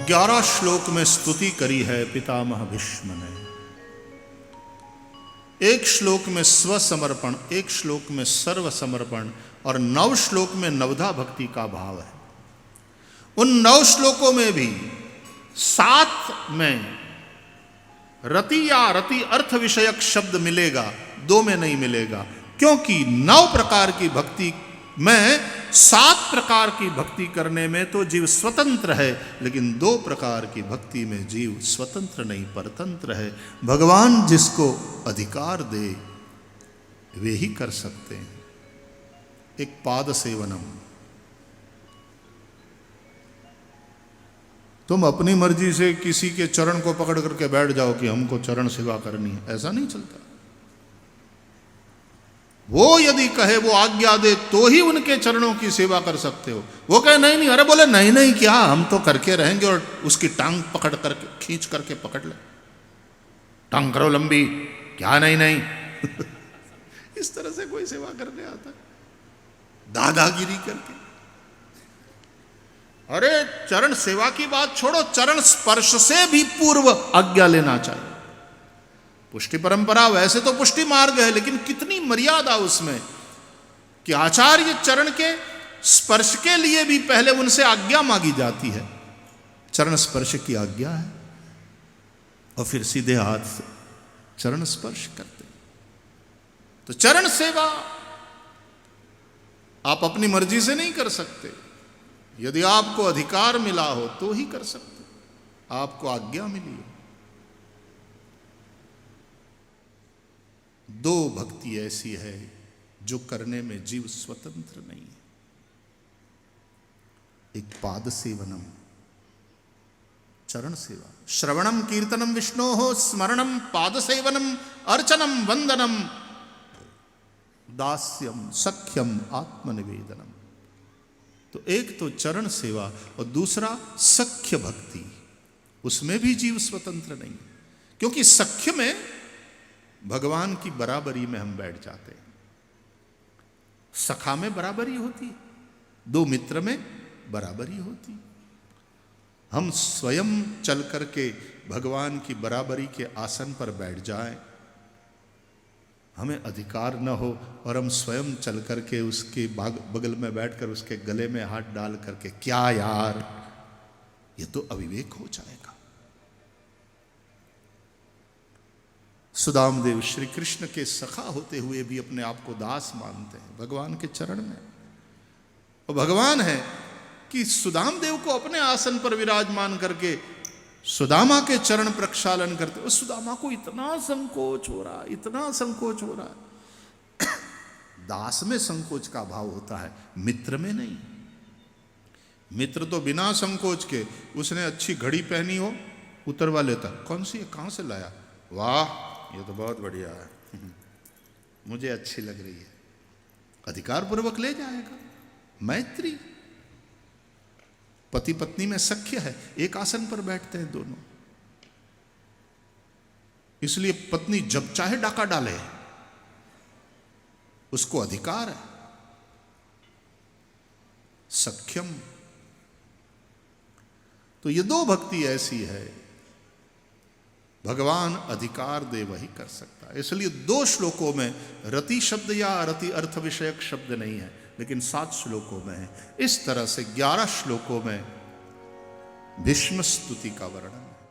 11 श्लोक में स्तुति करी है पितामह भीष्म ने। एक श्लोक में स्वसमर्पण, एक श्लोक में सर्व समर्पण और 9 श्लोक में नवधा भक्ति का भाव है। उन 9 श्लोकों में भी 7 में रति या रति अर्थ विषयक शब्द मिलेगा, 2 में नहीं मिलेगा, क्योंकि 9 प्रकार की भक्ति में 7 प्रकार की भक्ति करने में तो जीव स्वतंत्र है, लेकिन 2 प्रकार की भक्ति में जीव स्वतंत्र नहीं परतंत्र है। भगवान जिसको अधिकार दे वे ही कर सकते हैं। एक पाद सेवनम, तुम अपनी मर्जी से किसी के चरण को पकड़ करके बैठ जाओ कि हमको चरण सेवा करनी है, ऐसा नहीं चलता। वो यदि कहे, वो आज्ञा दे तो ही उनके चरणों की सेवा कर सकते हो। वो कहे नहीं नहीं, अरे बोले नहीं नहीं क्या, हम तो करके रहेंगे, और उसकी टांग पकड़ करके खींच करके पकड़ ले, टांग करो लंबी, क्या नहीं नहीं इस तरह से कोई सेवा करने आता, दादागिरी करके। अरे चरण सेवा की बात छोड़ो, चरण स्पर्श से भी पूर्व आज्ञा लेना चाहिए। पुष्टि परंपरा वैसे तो पुष्टि मार्ग है, लेकिन कितनी मर्यादा उसमें कि आचार्य चरण के स्पर्श के लिए भी पहले उनसे आज्ञा मांगी जाती है। चरण स्पर्श की आज्ञा है और फिर सीधे हाथ से चरण स्पर्श करते। तो चरण सेवा आप अपनी मर्जी से नहीं कर सकते, यदि आपको अधिकार मिला हो तो ही कर सकते, आपको आज्ञा मिली हो। 2 भक्ति ऐसी है जो करने में जीव स्वतंत्र नहीं है। एक पाद सेवनम, चरण सेवा, श्रवणम कीर्तनम विष्णोः स्मरणम पाद सेवनम अर्चनम वंदनम दास्यम सख्यम आत्मनिवेदनम। तो एक तो चरण सेवा और दूसरा सख्य भक्ति, उसमें भी जीव स्वतंत्र नहीं, क्योंकि सख्य में भगवान की बराबरी में हम बैठ जाते हैं। सखा में बराबरी होती, 2 मित्र में बराबरी होती। हम स्वयं चल करके भगवान की बराबरी के आसन पर बैठ जाएं, हमें अधिकार न हो और हम स्वयं चल करके उसके बगल में बैठकर उसके गले में हाथ डाल करके, क्या यार, ये तो अविवेक हो जाएगा। सुदामदेव श्री कृष्ण के सखा होते हुए भी अपने आप को दास मानते हैं भगवान के चरण में, और भगवान है कि सुदामदेव को अपने आसन पर विराजमान करके सुदामा के चरण प्रक्षालन करते। और सुदामा को इतना संकोच हो रहा, इतना संकोच हो रहा। दास में संकोच का भाव होता है, मित्र में नहीं। मित्र तो बिना संकोच के, उसने अच्छी घड़ी पहनी हो उतरवा लेता, कौन सी है, कहां से लाया, वाह ये तो बहुत बढ़िया है, मुझे अच्छी लग रही है, अधिकार पूर्वक ले जाएगा। मैत्री, पति पत्नी में सख्य है, एक आसन पर बैठते हैं दोनों, इसलिए पत्नी जब चाहे डाका डाले, उसको अधिकार है। सख्यम, तो ये 2 भक्ति ऐसी है, भगवान अधिकार दे वही कर सकता है। इसलिए 2 श्लोकों में रति शब्द या रति अर्थ विषयक शब्द नहीं है, लेकिन 7 श्लोकों में है। इस तरह से 11 श्लोकों में भीष्म स्तुति का वर्णन है।